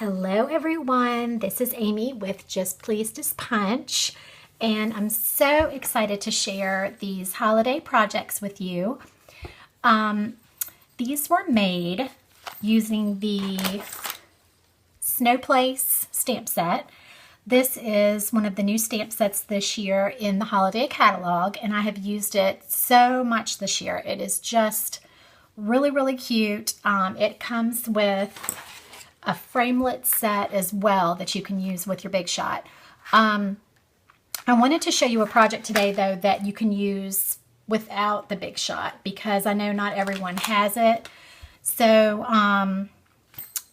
Hello everyone, this is Amy with Just Pleased as Punch, and I'm so excited to share these holiday projects with you. These were made using the Snow Place stamp set. This is one of the new stamp sets this year in the holiday catalog, and I have used it so much this year. It is just really cute. It comes with a framelit set as well that you can use with your Big Shot. I wanted to show you a project today though that you can use without the Big Shot because I know not everyone has it. So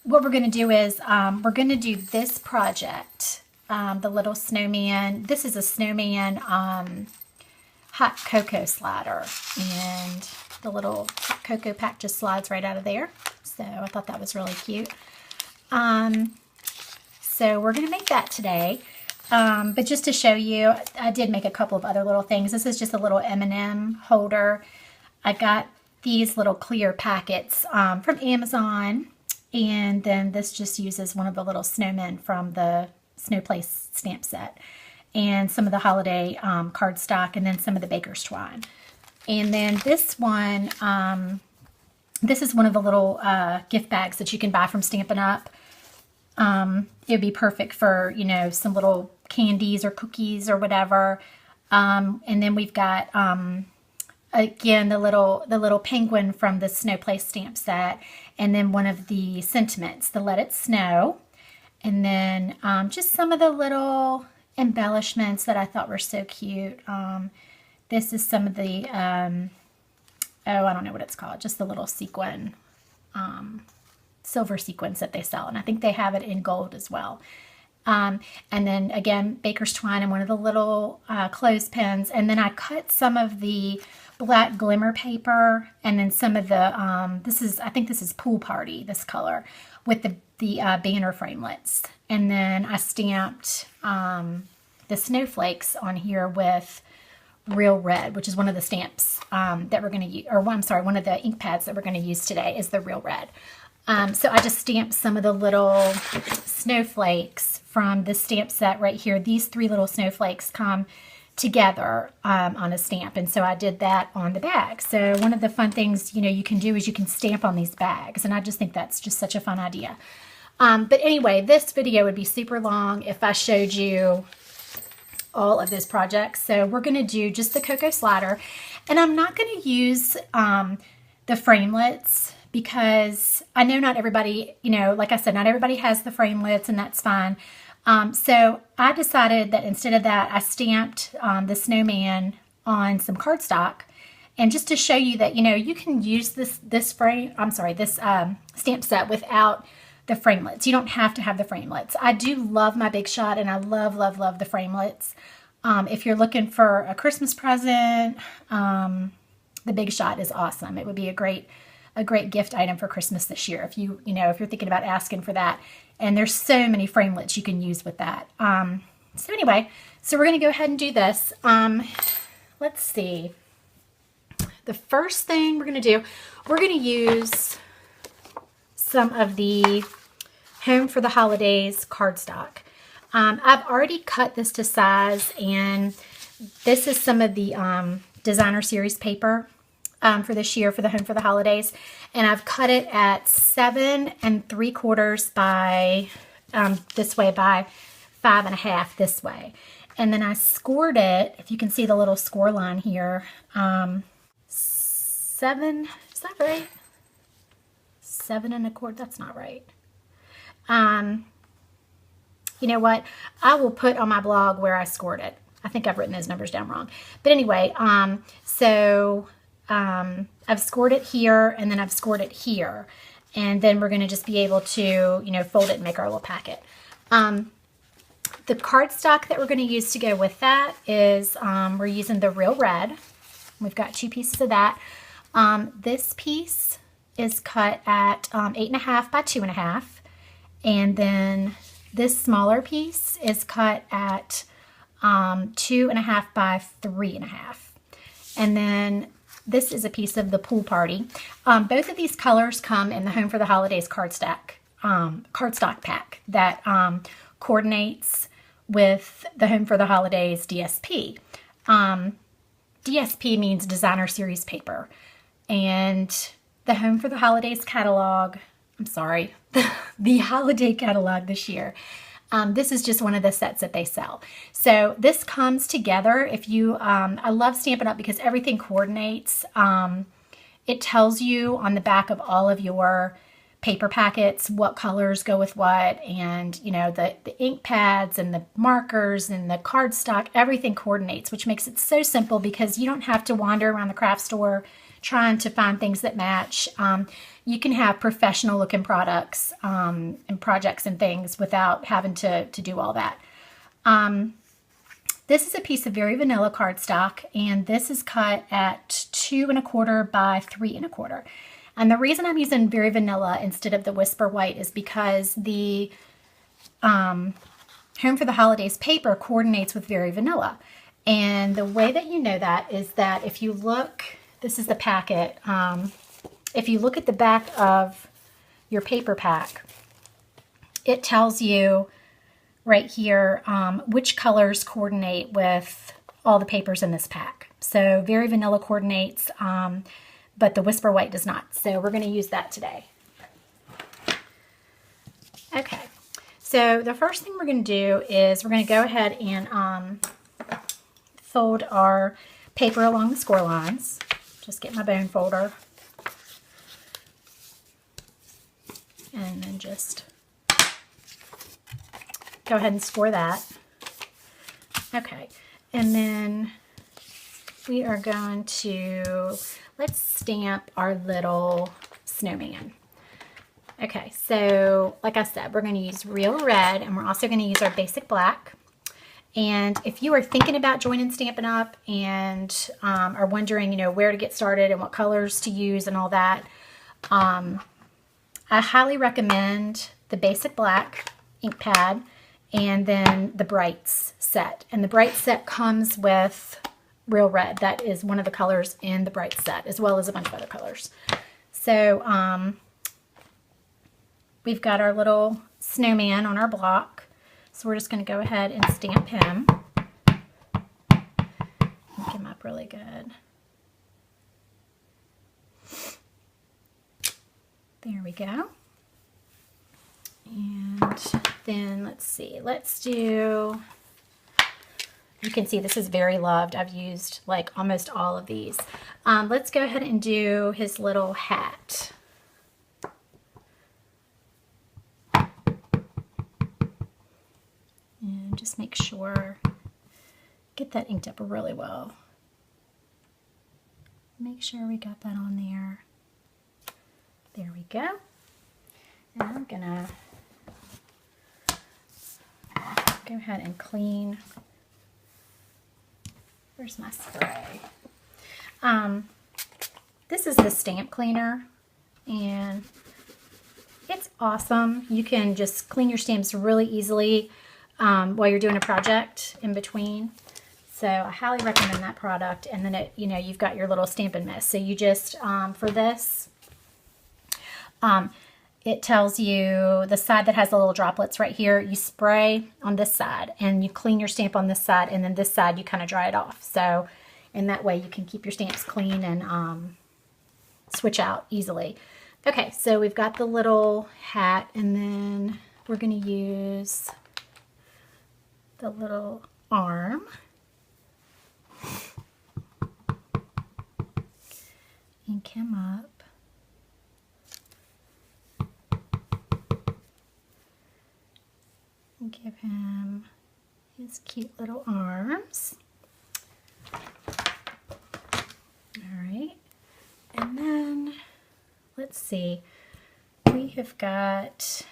what we're going to do is we're going to do this project, the little snowman. This is a snowman hot cocoa slider, and the little hot cocoa pack just slides right out of there. So I thought that was really cute. So we're going to make that today. But just to show you, I did make a couple of other little things. This is just a little M&M holder. I got these little clear packets from Amazon, and then this just uses one of the little snowmen from the Snow Place stamp set, and some of the holiday cardstock, and then some of the baker's twine. And then this one, this is one of the little gift bags that you can buy from Stampin' Up. It would be perfect for, you know, some little candies or cookies or whatever. And then we've got, again, the little penguin from the Snow Place stamp set. And then one of the sentiments, the Let It Snow. And then just some of the little embellishments that I thought were so cute. This is some of the, oh, I don't know what it's called, just the little sequin, silver sequins that they sell, and I think they have it in gold as well. And then again, baker's twine and one of the little clothespins, and then I cut some of the black glimmer paper, and then some of the I think this is Pool Party, this color, with the banner framelits, and then I stamped the snowflakes on here with Real Red, which is one of the stamps that we're going to use, or I'm sorry, one of the ink pads that we're going to use today is the Real Red. So I just stamped some of the little snowflakes from this stamp set right here. These three little snowflakes come together on a stamp, and so I did that on the bag. So one of the fun things, you know, you can do is you can stamp on these bags, and I just think that's just such a fun idea. But anyway, this video would be super long if I showed you all of this project. So we're going to do just the cocoa slider, and I'm not going to use the framelits because I know not everybody, you know, like I said, not everybody has the framelits, and that's fine. So I decided that instead of that, I stamped the snowman on some cardstock, and just to show you that, you know, you can use this stamp set without the framelits. You don't have to have the framelits. I do love my Big Shot, and I love the framelits. If you're looking for a Christmas present, the Big Shot is awesome. It would be a great gift item for Christmas this year if if you're thinking about asking for that. And there's so many framelits you can use with that. So anyway, so we're going to go ahead and do this. Let's see. The first thing we're going to do, we're going to use some of the Home for the Holidays cardstock. I've already cut this to size, and this is some of the designer series paper for this year for the Home for the Holidays, and I've cut it at 7 3/4 by this way by 5 1/2 this way, and then I scored it. If you can see the little score line here, 7, is that right? 7 1/4, that's not right. You know what? I will put on my blog where I scored it. I think I've written those numbers down wrong. But anyway, I've scored it here, and then I've scored it here. And then we're going to just be able to, you know, fold it and make our little packet. The cardstock that we're going to use to go with that is we're using the Real Red. We've got 2 pieces of that. This piece is cut at 8 1/2 by 2 1/2, and then this smaller piece is cut at 2 1/2 by 3 1/2, and then this is a piece of the Pool Party. Both of these colors come in the Home for the Holidays cardstock cardstock pack that coordinates with the Home for the Holidays DSP. DSP means Designer Series Paper. And the Home for the Holidays catalog, I'm sorry, the holiday catalog this year, this is just one of the sets that they sell. So this comes together. If you, I love Stampin' Up! Because everything coordinates. It tells you on the back of all of your paper packets what colors go with what, and you know, the ink pads and the markers and the cardstock, everything coordinates, which makes it so simple because you don't have to wander around the craft store trying to find things that match. You can have professional looking products and projects and things without having to do all that. This is a piece of very vanilla cardstock, and this is cut at 2 1/4 by 3 1/4. And the reason I'm using very vanilla instead of the Whisper White is because the Home for the Holidays paper coordinates with very vanilla. And the way that you know that is that if you look, this is the packet, if you look at the back of your paper pack, it tells you right here which colors coordinate with all the papers in this pack. So very vanilla coordinates, but the Whisper White does not. So we're going to use that today. Okay, so the first thing we're going to do is we're going to go ahead and fold our paper along the score lines. Just get my bone folder. And then just go ahead and score that. Okay, and then we are going to, let's stamp our little snowman. Okay, so like I said, we're going to use real red, and we're also going to use our basic black. And if you are thinking about joining Stampin' Up! And are wondering, you know, where to get started and what colors to use and all that, I highly recommend the basic black ink pad and then the Brights set. And the Bright set comes with real red. That is one of the colors in the Bright set, as well as a bunch of other colors. So we've got our little snowman on our block. So we're just going to go ahead and stamp him. Make him up really good. There we go. And then let's see, let's do, you can see this is very loved. I've used like almost all of these. Let's go ahead and do his little hat. And just make sure, get that inked up really well. Make sure we got that on there. There we go. And I'm gonna go ahead and clean. Where's my spray? This is the stamp cleaner, and it's awesome. You can just clean your stamps really easily while you're doing a project in between. So I highly recommend that product. And then it, you know, you've got your little Stampin' Mist. So you just for this, it tells you the side that has the little droplets right here, you spray on this side and you clean your stamp on this side, and then this side you kind of dry it off. So in that way you can keep your stamps clean and switch out easily. Okay, so we've got the little hat, and then we're going to use the little arm. Ink him up. And give him his cute little arms. Alright, and then let's see, we have got,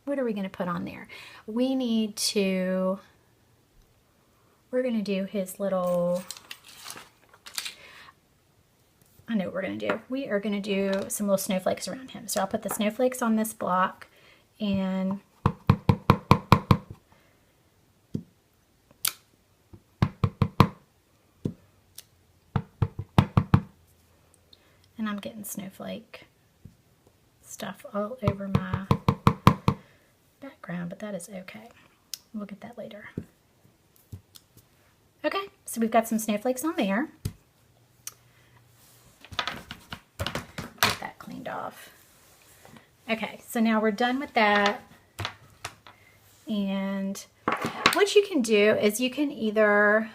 what are we going to put on there? We need to, we're going to do his little, I know what we're going to do. We are going to do some little snowflakes around him. So I'll put the snowflakes on this block, and I'm getting snowflake stuff all over my background, but that is okay. We'll get that later. Okay, so we've got some snowflakes on there. Get that cleaned off. Okay, so now we're done with that. And what you can do is you can either,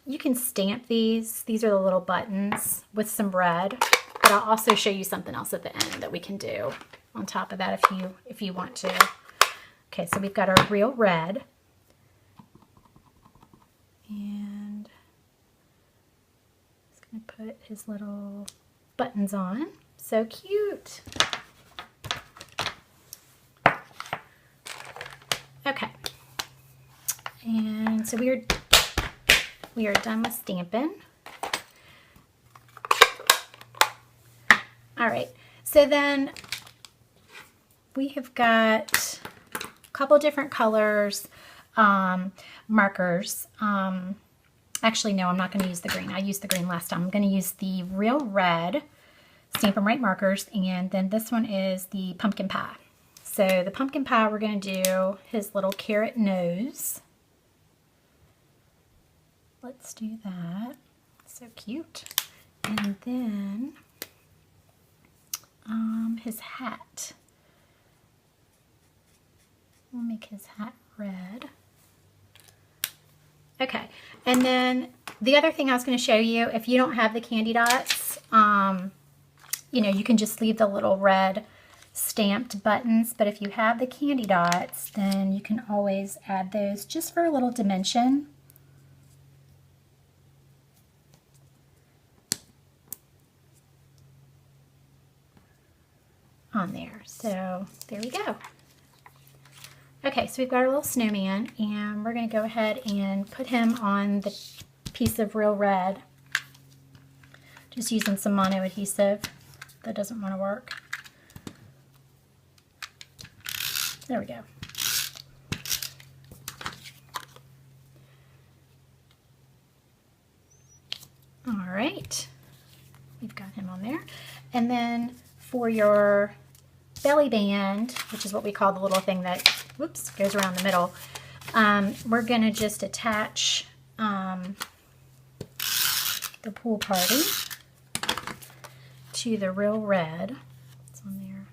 you can stamp these. These are the little buttons with some red, but I'll also show you something else at the end that we can do on top of that if you want to. Okay, so we've got our real red. And just gonna put his little buttons on. So cute. Okay. And so we are done with stamping. All right. So then we have got a couple different colors, markers. Actually, no, I'm not going to use the green. I used the green last time. I'm going to use the real red Stampin' Right markers, and then this one is the pumpkin pie. So the pumpkin pie, we're going to do his little carrot nose. Let's do that. So cute. And then his hat. We'll make his hat red. Okay, and then the other thing I was going to show you, if you don't have the candy dots, you know, you can just leave the little red stamped buttons, but if you have the candy dots, then you can always add those just for a little dimension. On there. So there we go. Okay, so we've got our little snowman, and we're going to go ahead and put him on the piece of real red. Just using some mono adhesive. That doesn't want to work. There we go. All right, we've got him on there. And then for your belly band, which is what we call the little thing that, whoops, goes around the middle, we're going to just attach the pool party to the real red. It's on there.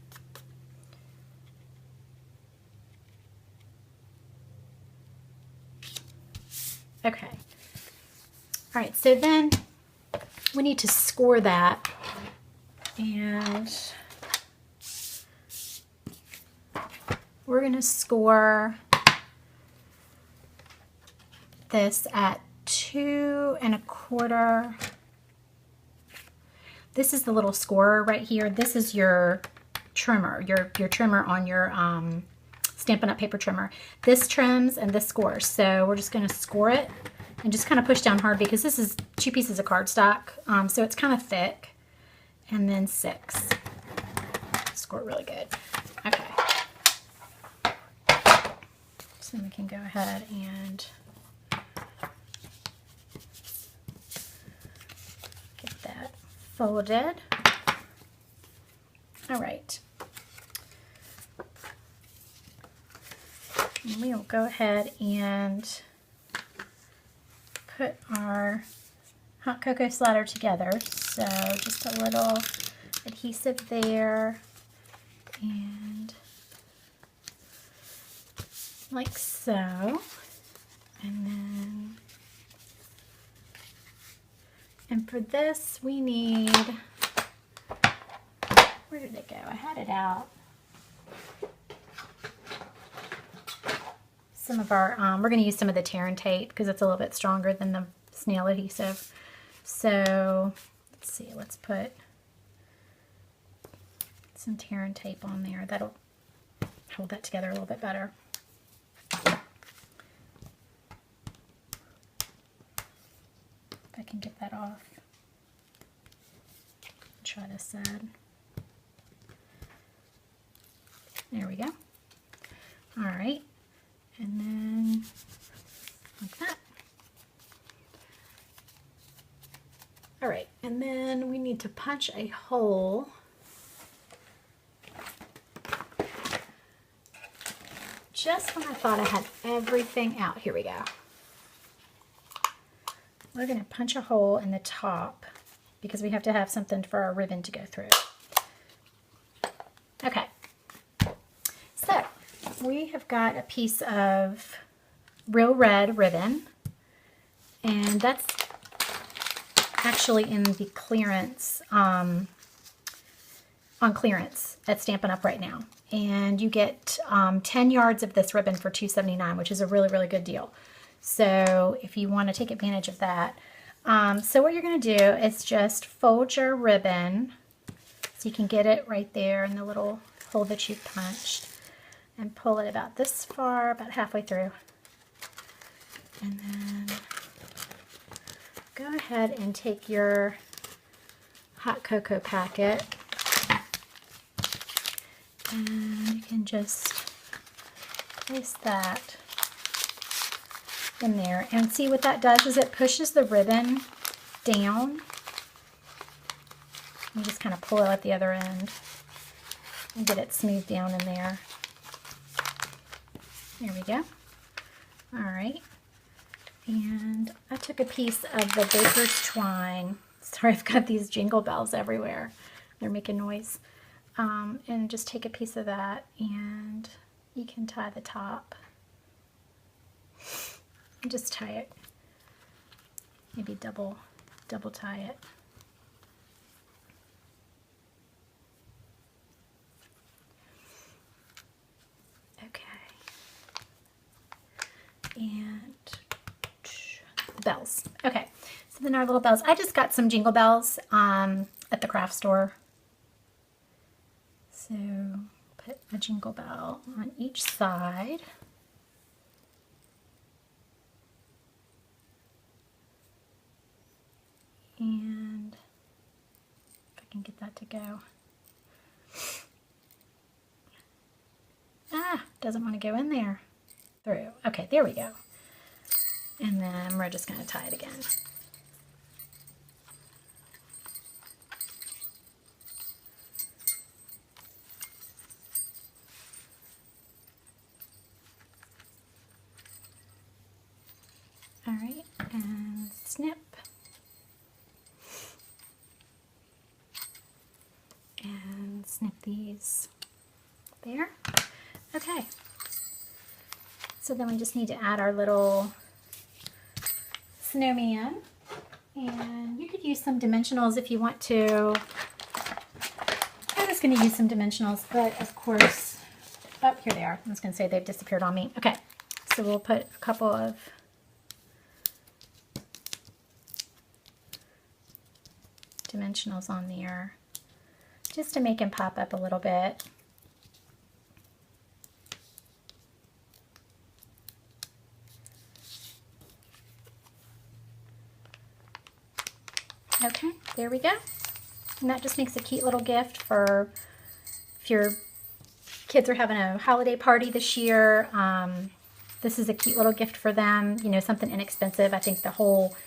Okay. All right, so then we need to score that, and we're going to score this at 2 1/4. This is the little scorer right here. This is your trimmer, your trimmer on your Stampin' Up! Paper trimmer. This trims and this scores. So we're just going to score it and just kind of push down hard because this is 2 pieces of cardstock, so it's kind of thick. And then 6. Score it really good. Okay. So we can go ahead and get that folded. All right. And we'll go ahead and put our hot cocoa slider together. So just a little adhesive there, and like so. And for this we need, where did it go? I had it out. Some of our, we're going to use some of the tear and tape because it's a little bit stronger than the snail adhesive. So let's see, let's put some tear and tape on there. That'll hold that together a little bit better. If I can get that off. Try this side. There we go. All right. And then like that. All right, and then we need to punch a hole just when I thought I had everything out, here we go. We're going to punch a hole in the top because we have to have something for our ribbon to go through. Okay, so we have got a piece of real red ribbon, and that's actually in the clearance, on clearance at Stampin' Up right now. And you get 10 yards of this ribbon for $2.79, which is a really, really good deal. So if you want to take advantage of that. So what you're going to do is just fold your ribbon so you can get it right there in the little hole that you've punched, and pull it about this far, about halfway through. And then go ahead and take your hot cocoa packet, and you can just place that in there, and see what that does is it pushes the ribbon down. You just kind of pull it at the other end and get it smoothed down in there. There we go. All right. And I took a piece of the baker's twine. Sorry, I've got these jingle bells everywhere. They're making noise. And just take a piece of that, and you can tie the top. And just tie it. Maybe double tie it. Okay. And bells. Okay, so then our little bells. I just got some jingle bells at the craft store. So put a jingle bell on each side. And if I can get that to go. Doesn't want to go in there. Through. Okay, there we go. And then we're just going to tie it again. All right, and snip. And snip these there. Okay. So then we just need to add our little snowman, and you could use some dimensionals if you want to. I was going to use some dimensionals, but of course, oh, here they are. I was going to say they've disappeared on me. Okay, so we'll put a couple of dimensionals on there just to make them pop up a little bit. Okay, there we go. And that just makes a cute little gift for if your kids are having a holiday party this year. This is a cute little gift for them, you know, something inexpensive. I think the whole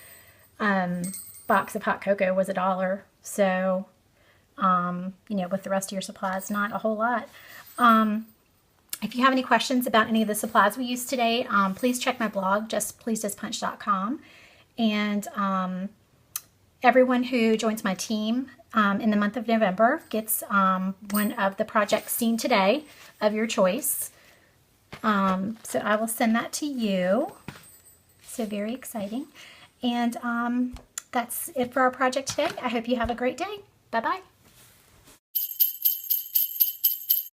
box of hot cocoa was $1. So, you know, with the rest of your supplies, not a whole lot. If you have any questions about any of the supplies we used today, please check my blog, justpleasedaspunch.com. And everyone who joins my team in the month of November gets one of the projects seen today of your choice. So I will send that to you. So very exciting. And that's it for our project today. I hope you have a great day. Bye-bye.